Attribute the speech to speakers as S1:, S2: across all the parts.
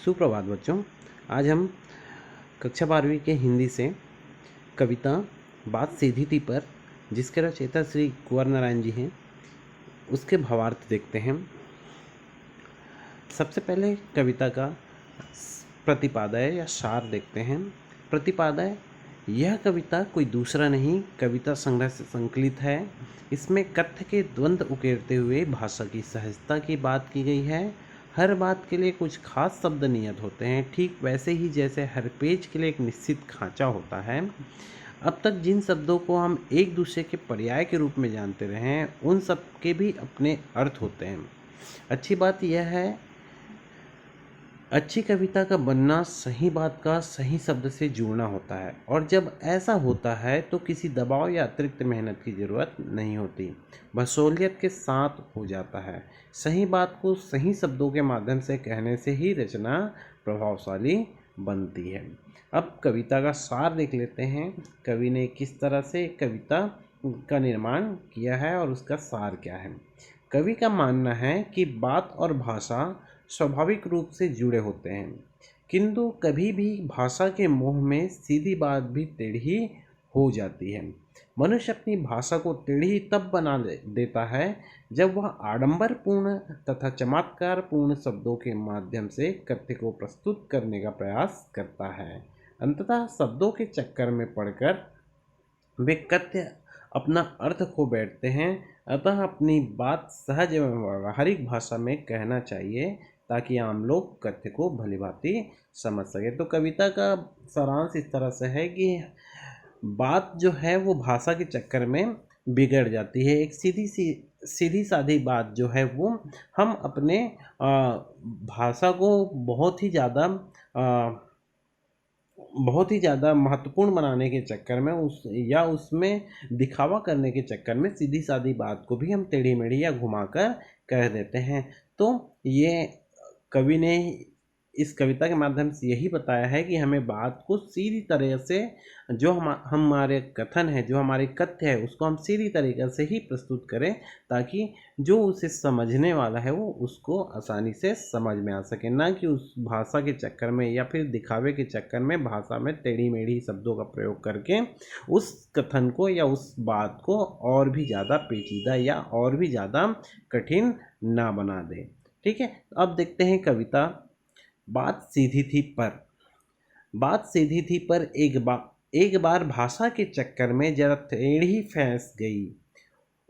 S1: सुप्रभात बच्चों। आज हम कक्षा 12वीं के हिंदी से कविता बात सीधी थी पर, जिसके रचयिता श्री कुंवर नारायण जी हैं, उसके भावार्थ देखते हैं। सबसे पहले कविता का प्रतिपादय या सार देखते हैं। प्रतिपादय: यह कविता कोई दूसरा नहीं, कविता संग्रह से संकलित है। इसमें कथ्य के द्वंद्व उकेरते हुए भाषा की सहजता की बात की गई है। हर बात के लिए कुछ खास शब्द नियत होते हैं, ठीक वैसे ही जैसे हर पेज के लिए एक निश्चित खांचा होता है। अब तक जिन शब्दों को हम एक दूसरे के पर्याय के रूप में जानते रहे हैं, उन सब के भी अपने अर्थ होते हैं। अच्छी बात यह है, अच्छी कविता का बनना सही बात का सही शब्द से जुड़ना होता है, और जब ऐसा होता है तो किसी दबाव या अतिरिक्त मेहनत की ज़रूरत नहीं होती, बसोलियत के साथ हो जाता है। सही बात को सही शब्दों के माध्यम से कहने से ही रचना प्रभावशाली बनती है। अब कविता का सार देख लेते हैं। कवि ने किस तरह से कविता का निर्माण किया है और उसका सार क्या है। कवि का मानना है कि बात और भाषा स्वाभाविक रूप से जुड़े होते हैं, किंतु कभी भी भाषा के मोह में सीधी बात भी टेढ़ी हो जाती है। मनुष्य अपनी भाषा को टेढ़ी तब बना देता है जब वह आडंबरपूर्ण तथा चमत्कारपूर्ण शब्दों के माध्यम से कथ्य को प्रस्तुत करने का प्रयास करता है। अंततः शब्दों के चक्कर में पड़कर वे कथ्य अपना अर्थ खो बैठते हैं। अतः अपनी बात सहज एवं व्यावहारिक भाषा में कहना चाहिए, ताकि आम लोग कथ्य को भलीभांति समझ सके। तो कविता का सारांश इस तरह से है कि बात जो है वो भाषा के चक्कर में बिगड़ जाती है। एक सीधी सादी बात जो है वो हम अपने भाषा को बहुत ही ज़्यादा महत्वपूर्ण बनाने के चक्कर में उसमें दिखावा करने के चक्कर में सीधी सादी बात को भी हम टेढ़ी मेढ़ी या घुमाकर कह देते हैं। तो ये कवि ने इस कविता के माध्यम से यही बताया है कि हमें बात को सीधी तरह से, जो हमारे कथन है, जो हमारे कथ्य है, उसको हम सीधी तरीके से ही प्रस्तुत करें, ताकि जो उसे समझने वाला है वो उसको आसानी से समझ में आ सके, ना कि उस भाषा के चक्कर में या फिर दिखावे के चक्कर में भाषा में टेढ़ी मेढ़ी शब्दों का प्रयोग करके उस कथन को या उस बात को और भी ज़्यादा पेचीदा या और भी ज़्यादा कठिन ना बना दे। ठीक है, अब देखते हैं कविता बात सीधी थी पर। बात सीधी थी पर एक बार भाषा के चक्कर में जरा टेढ़ी फंस गई।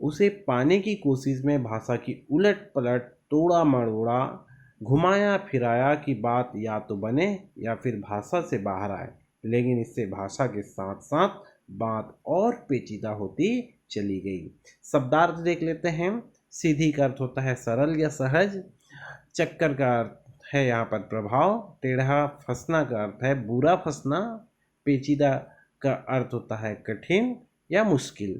S1: उसे पाने की कोशिश में भाषा की उलट पलट, तोड़ा मरोड़ा, घुमाया फिराया कि बात या तो बने या फिर भाषा से बाहर आए, लेकिन इससे भाषा के साथ साथ बात और पेचीदा होती चली गई। शब्दार्थ देख लेते हैं। सीधी का अर्थ होता है सरल या सहज। चक्कर का अर्थ है यहाँ पर प्रभाव। टेढ़ा फंसना का अर्थ है बुरा फंसना। पेचीदा का अर्थ होता है कठिन या मुश्किल।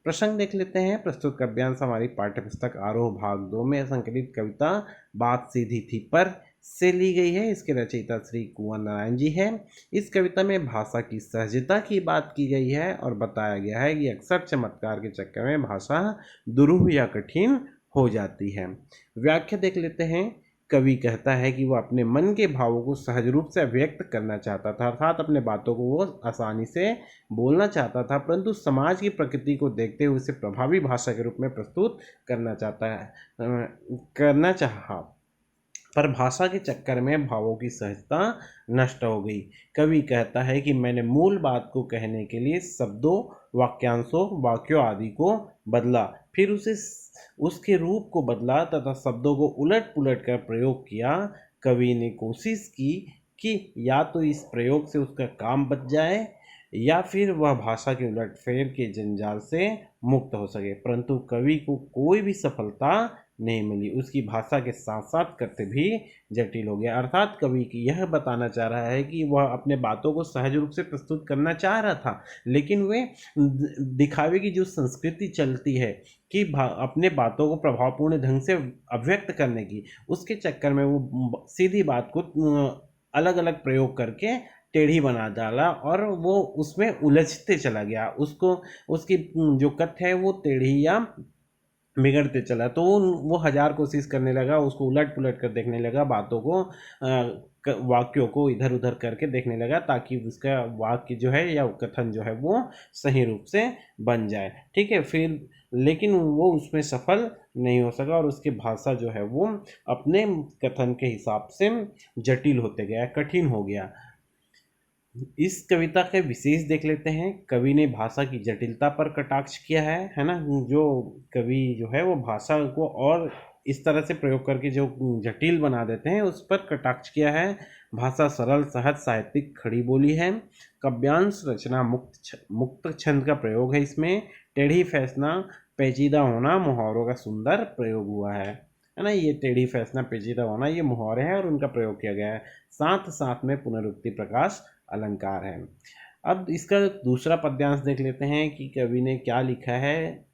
S1: प्रसंग देख लेते हैं। प्रस्तुत काव्यांश हमारी पाठ्यपुस्तक आरोह भाग 2 में संकलित कविता बात सीधी थी पर से ली गई है। इसके रचयिता श्री कुंवर नारायण जी हैं। इस कविता में भाषा की सहजता की बात की गई है और बताया गया है कि अक्सर चमत्कार के चक्कर में भाषा दुरूह या कठिन हो जाती है। व्याख्या देख लेते हैं। कवि कहता है कि वह अपने मन के भावों को सहज रूप से व्यक्त करना चाहता था, अर्थात अपने बातों को वो आसानी से बोलना चाहता था, परंतु समाज की प्रकृति को देखते हुए उसे प्रभावी भाषा के रूप में प्रस्तुत करना चाहा, पर भाषा के चक्कर में भावों की सहजता नष्ट हो गई। कवि कहता है कि मैंने मूल बात को कहने के लिए शब्दों, वाक्यांशों, वाक्यों आदि को बदला, फिर उसके रूप को बदला तथा शब्दों को उलट पुलट कर प्रयोग किया। कवि ने कोशिश की कि या तो इस प्रयोग से उसका काम बच जाए या फिर वह भाषा के उलटफेर के जंजाल से मुक्त हो सके, परंतु कवि को कोई भी सफलता नहीं मिली। उसकी भाषा के साथ साथ कथ्य भी जटिल हो गया। अर्थात कवि की यह बताना चाह रहा है कि वह अपने बातों को सहज रूप से प्रस्तुत करना चाह रहा था, लेकिन वे दिखावे की जो संस्कृति चलती है कि अपने बातों को प्रभावपूर्ण ढंग से अभिव्यक्त करने की, उसके चक्कर में वो सीधी बात को अलग अलग प्रयोग करके टेढ़ी बना डाला और वो उसमें उलझते चला गया। उसकी जो कथ्य है वो टेढ़ी या बिगड़ते चला, तो वो हजार कोशिश करने लगा, उसको उलट पुलट कर देखने लगा, बातों को वाक्यों को इधर उधर करके देखने लगा, ताकि उसका वाक्य जो है या कथन जो है वो सही रूप से बन जाए। ठीक है, फिर लेकिन वो उसमें सफल नहीं हो सका, और उसकी भाषा जो है वो अपने कथन के हिसाब से जटिल होते गया, कठिन हो गया। इस कविता के विशेष देख लेते हैं। कवि ने भाषा की जटिलता पर कटाक्ष किया है ना। जो कवि जो है वो भाषा को और इस तरह से प्रयोग करके जो जटिल बना देते हैं, उस पर कटाक्ष किया है। भाषा सरल, सहज, साहित्यिक, खड़ी बोली है। काव्यांश रचना मुक्त छंद का प्रयोग है इसमें। टेढ़ी फैसला, पेचीदा होना, मुहावरों का सुंदर प्रयोग हुआ है ना। ये टेढ़ी फैसला, पेचीदा होना, ये मुहावरे हैं और उनका प्रयोग किया गया है। साथ साथ में पुनरुक्ति, प्रकाश अलंकार है। अब इसका दूसरा पद्यांश देख लेते हैं कि कवि ने क्या लिखा है।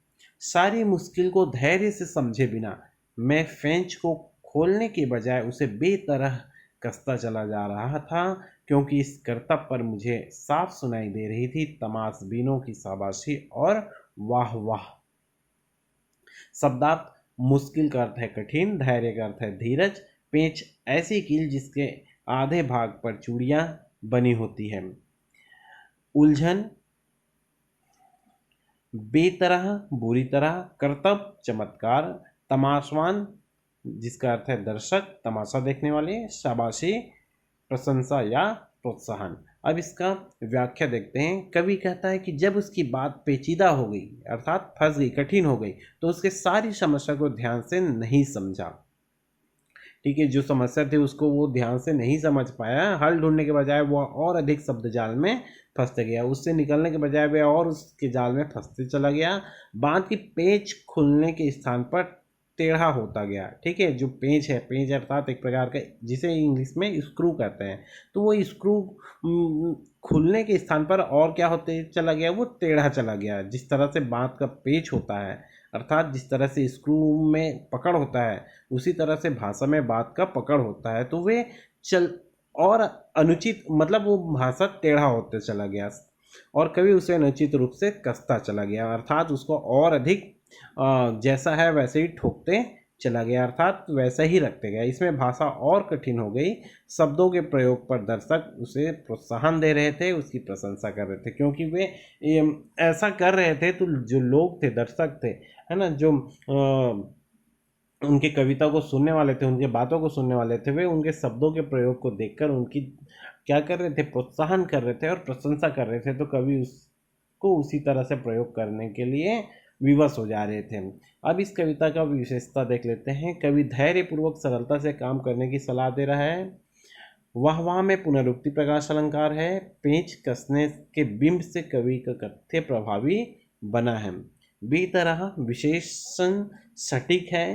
S1: सारी मुश्किल को धैर्य से समझे बिना मैं फेंच को खोलने के बजाय उसे बेतरह कसता चला जा रहा था, क्योंकि इस करतब पर मुझे साफ सुनाई दे रही थी तमाशबीनों की शाबाशी और वाह वाह। शब्दार्थ: मुश्किल का अर्थ है कठिन, धैर्य का अर्थ है धीरज, पेंच ऐसी कील जिसके आधे भाग पर चूड़ियां बनी होती है। उलझन, बेतरह बुरी तरह, करतब चमत्कार, तमाशवान जिसका अर्थ है दर्शक, तमाशा देखने वाले, शाबाशी प्रशंसा या प्रोत्साहन। अब इसका व्याख्या देखते हैं। कवि कहता है कि जब उसकी बात पेचीदा हो गई, अर्थात फंस गई, कठिन हो गई, तो उसके सारी समस्या को ध्यान से नहीं समझा। ठीक है, जो समस्या थी उसको वो ध्यान से नहीं समझ पाया। हल ढूंढने के बजाय वो और अधिक शब्द जाल में फंसते गया। उससे निकलने के बजाय वह और उसके जाल में फंसते चला गया। बात की पेच खुलने के स्थान पर टेढ़ा होता गया। ठीक है, जो पेंच है, पेंच अर्थात एक प्रकार का जिसे इंग्लिश में स्क्रू कहते हैं, तो वो स्क्रू खुलने के स्थान पर और क्या होते चला गया, वो टेढ़ा चला गया। जिस तरह से बात का पेच होता है, अर्थात जिस तरह से स्क्रू में पकड़ होता है, उसी तरह से भाषा में बात का पकड़ होता है। तो वे चल और अनुचित, मतलब वो भाषा टेढ़ा होते चला गया, और कभी उसे अनुचित रूप से कसता चला गया, अर्थात उसको और अधिक जैसा है वैसे ही ठोकते चला गया, अर्थात वैसा ही रखते गया। इसमें भाषा और कठिन हो गई। शब्दों के प्रयोग पर दर्शक उसे प्रोत्साहन दे रहे थे, उसकी प्रशंसा कर रहे थे, क्योंकि वे ऐसा कर रहे थे। तो जो लोग थे, दर्शक थे, है ना, जो उनकी कविता को सुनने वाले थे, उनके बातों को सुनने वाले थे, वे उनके शब्दों के प्रयोग को देखकर उनकी क्या कर रहे थे, प्रोत्साहन कर रहे थे और प्रशंसा कर रहे थे। तो कवि उसको उसी तरह से प्रयोग करने के लिए विवश हो जा रहे थे। अब इस कविता का विशेषता देख लेते हैं। कवि धैर्यपूर्वक सरलता से काम करने की सलाह दे रहा है। वाह वाह में पुनरुक्ति, प्रकाश अलंकार है। पेंच कसने के बिंब से कवि का कथ्य प्रभावी बना है। बेतरह विशेषण सटीक है।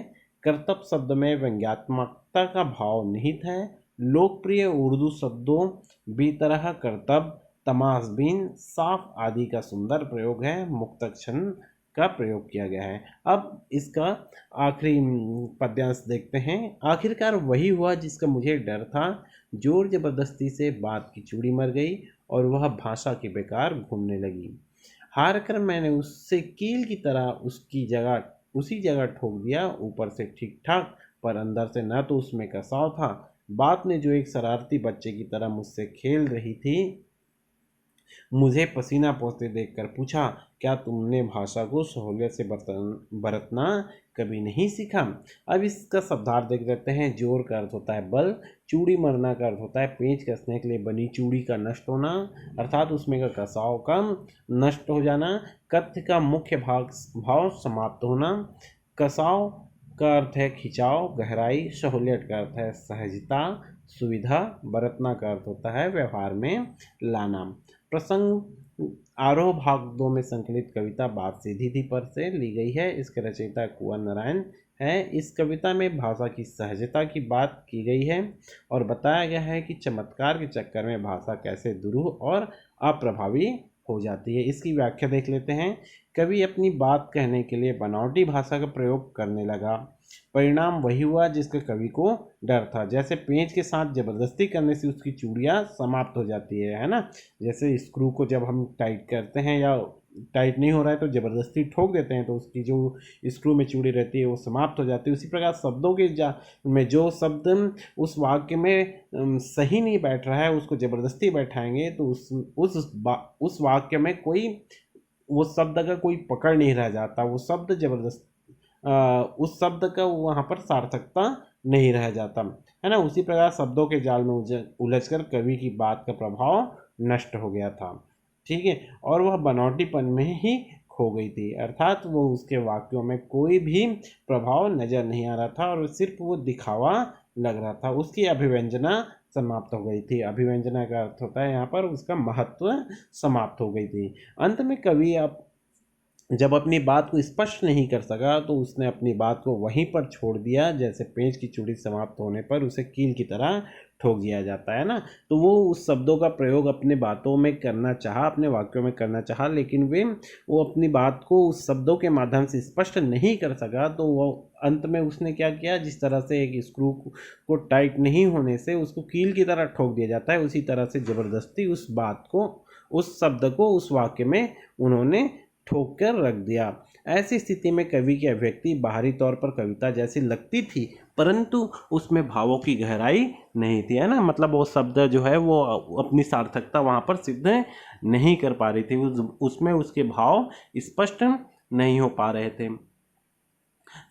S1: कर्तव्य शब्द में व्यंग्यात्मकता का भाव निहित है। लोकप्रिय उर्दू शब्दों बेतरह, कर्तव्य, तमाशबीन, साफ आदि का सुंदर प्रयोग है। मुक्तक्षण का प्रयोग किया गया है। अब इसका आखिरी पद्यांश देखते हैं। आखिरकार वही हुआ जिसका मुझे डर था। जोर जबरदस्ती से बात की चूड़ी मर गई और वह भाषा के बेकार घूमने लगी। हार कर मैंने उससे कील की तरह उसी जगह ठोक दिया। ऊपर से ठीक ठाक, पर अंदर से न तो उसमें कसाव था। बात ने जो एक शरारती बच्चे की तरह मुझसे खेल रही थी, मुझे पसीना पोंछते देखकर पूछा, क्या तुमने भाषा को सहूलियत से बरतना कभी नहीं सीखा? अब इसका शब्दार्थ देख लेते हैं। जोर का अर्थ होता है बल, चूड़ी मरना का अर्थ होता है पेंच कसने के लिए बनी चूड़ी का नष्ट होना, अर्थात उसमें का कसाव का नष्ट हो जाना। कथ्य का मुख्य भाव समाप्त होना। कसाव का अर्थ है खिंचाव, गहराई। सहूलियत का अर्थ है सहजता, सुविधा। बरतना का अर्थ होता है व्यवहार में लाना। प्रसंग आरोह भाग 2 में संकलित कविता बात सीधी थी पर से ली गई है। इसके रचयिता कुंवर नारायण है। इस कविता में भाषा की सहजता की बात की गई है और बताया गया है कि चमत्कार के चक्कर में भाषा कैसे दुरूह और अप्रभावी हो जाती है। इसकी व्याख्या देख लेते हैं। कवि अपनी बात कहने के लिए बनावटी भाषा का प्रयोग करने लगा। परिणाम वही हुआ जिसके कवि को डर था। जैसे पेंच के साथ जबरदस्ती करने से उसकी चूड़ियाँ समाप्त हो जाती है ना। जैसे स्क्रू को जब हम टाइट करते हैं या टाइट नहीं हो रहा है तो ज़बरदस्ती ठोक देते हैं, तो उसकी जो स्क्रू में चूड़ी रहती है वो समाप्त हो जाती है। उसी प्रकार शब्दों के में जो शब्द उस वाक्य में सही नहीं बैठ रहा है उसको ज़बरदस्ती बैठाएंगे तो उस वाक्य में कोई वो शब्द का कोई पकड़ नहीं रह जाता, वो शब्द जबरदस्त उस शब्द का वहाँ पर सार्थकता नहीं रह जाता, है ना। उसी प्रकार शब्दों के जाल में उलझकर कवि की बात का प्रभाव नष्ट हो गया था, ठीक है, और वह बनावटीपन में ही खो गई थी, अर्थात वो उसके वाक्यों में कोई भी प्रभाव नजर नहीं आ रहा था और सिर्फ वो दिखावा लग रहा था। उसकी अभिव्यंजना समाप्त हो गई थी। अभिव्यंजना का अर्थ होता है यहाँ पर उसका महत्व समाप्त हो गई थी। अंत में कवि अब जब अपनी बात को स्पष्ट नहीं कर सका तो उसने अपनी बात को वहीं पर छोड़ दिया, जैसे पेंच की चूड़ी समाप्त होने पर उसे कील की तरह ठोक दिया जाता है ना। तो वो उस शब्दों का प्रयोग अपने बातों में करना चाहा, अपने वाक्यों में करना चाहा, लेकिन वो अपनी बात को उस शब्दों के माध्यम से स्पष्ट नहीं कर सका। तो वो अंत में उसने क्या किया, जिस तरह से एक स्क्रू को टाइट नहीं होने से उसको कील की तरह ठोक दिया जाता है, उसी तरह से ज़बरदस्ती उस बात को, उस शब्द को उस वाक्य में उन्होंने ठोक कर रख दिया। ऐसी स्थिति में कवि की अभिव्यक्ति बाहरी तौर पर कविता जैसी लगती थी, परंतु उसमें भावों की गहराई नहीं थी, है ना। मतलब वो शब्द जो है वो अपनी सार्थकता वहाँ पर सिद्ध नहीं कर पा रही थी, उसमें उसके भाव स्पष्ट नहीं हो पा रहे थे,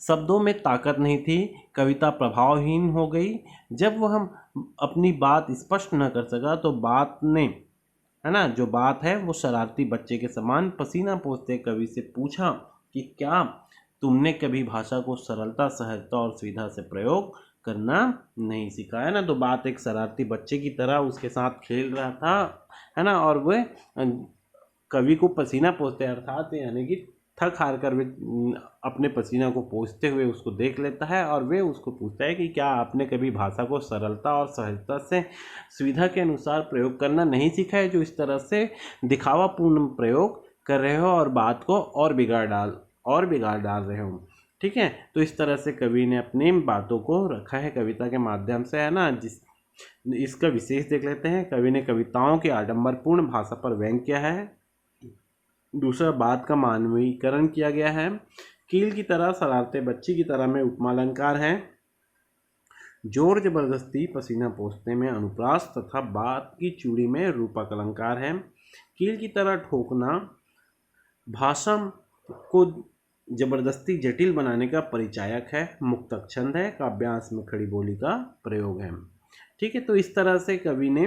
S1: शब्दों में ताकत नहीं थी, कविता प्रभावहीन हो गई। जब वह अपनी बात स्पष्ट न कर सका तो बात ने, है ना, जो बात है वो शरारती बच्चे के समान पसीना पोंछते कवि से पूछा कि क्या तुमने कभी भाषा को सरलता, सहजता और सुविधा से प्रयोग करना नहीं सीखा, है ना। तो बात एक शरारती बच्चे की तरह उसके साथ खेल रहा था, है ना, और वह कवि को पसीना पोंछते अर्थात यानी कि थक हार कर वे अपने पसीना को पोंछते हुए उसको देख लेता है और वे उसको पूछता है कि क्या आपने कभी भाषा को सरलता और सहजता से सुविधा के अनुसार प्रयोग करना नहीं सीखा है, जो इस तरह से दिखावापूर्ण प्रयोग कर रहे हो और बात को और बिगाड़ डाल रहे हो, ठीक है। तो इस तरह से कवि ने अपनी बातों को रखा है कविता के माध्यम से, है ना। इसका विशेष देख लेते हैं। कवि ने कविताओं की आडंबरपूर्ण भाषा पर व्यंग्य किया है। दूसरा, बात का मानवीकरण किया गया है। कील की तरह, शरारते बच्ची की तरह में उपमालंकार है। जोर जबरदस्ती, पसीना पोंछने में अनुप्रास तथा बात की चूड़ी में रूपक अलंकार है। कील की तरह ठोकना भाषा को जबरदस्ती जटिल बनाने का परिचायक है। मुक्तक छंद है। काव्यांश में खड़ी बोली का प्रयोग है, ठीक है। तो इस तरह से कवि ने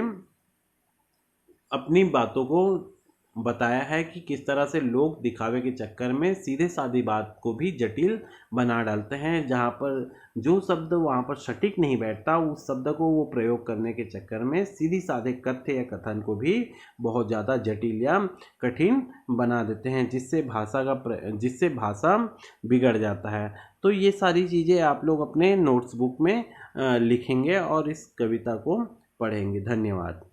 S1: अपनी बातों को बताया है कि किस तरह से लोग दिखावे के चक्कर में सीधे सादी बात को भी जटिल बना डालते हैं। जहाँ पर जो शब्द वहाँ पर सटीक नहीं बैठता, उस शब्द को वो प्रयोग करने के चक्कर में सीधी साधे कथ्य या कथन को भी बहुत ज़्यादा जटिल या कठिन बना देते हैं, जिससे भाषा बिगड़ जाता है। तो ये सारी चीज़ें आप लोग अपने नोट्स बुक में लिखेंगे और इस कविता को पढ़ेंगे। धन्यवाद।